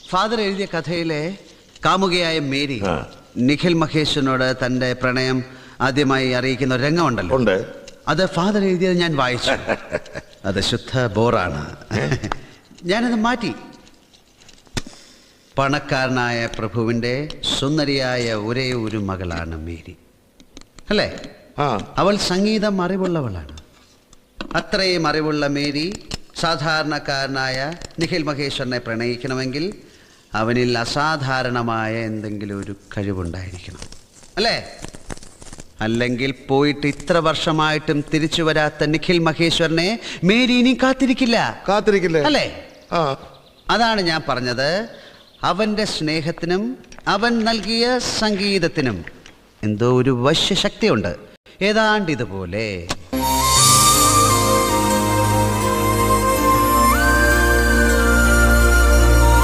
Father എഴുതിയ കഥയിലെ കാമുകയായ Mary Nikhil മഹേഷിനോട് തന്റെ പ്രണയം ആദ്യമായി അറിയിക്കുന്ന ഒരു രംഗമുണ്ടല്ലോ. അത് ഫാദർ എഴുതിയത് ഞാൻ വായിച്ചു. അത് ശുദ്ധ ബോറാണ്. ഞാനത് മാറ്റി. പണക്കാരനായ പ്രഭുവിന്റെ സുന്ദരിയായ ഒരേ ഒരു മകളാണ് മേരി, അല്ലേ? അവൾ സംഗീതം അറിവുള്ളവളാണ്. അത്രയും അറിവുള്ള മേരി സാധാരണക്കാരനായ നിഖിൽ മഹേശ്വരനെ പ്രണയിക്കണമെങ്കിൽ അവനിൽ അസാധാരണമായ എന്തെങ്കിലും ഒരു കഴിവുണ്ടായിരിക്കണം, അല്ലേ? അല്ലെങ്കിൽ പോയിട്ട് ഇത്ര വർഷമായിട്ടും തിരിച്ചു വരാത്ത നിഖിൽ മഹേശ്വരനെ മേരി ഇനി കാത്തിരിക്കില്ല, അല്ലേ? അതാണ് ഞാൻ പറഞ്ഞത്. അവന്റെ സ്നേഹത്തിനും അവൻ നൽകിയ സംഗീതത്തിനും എന്തോ ഒരു വശ്യശക്തിയുണ്ട്. ഏതാണ്ട് ഇതുപോലെ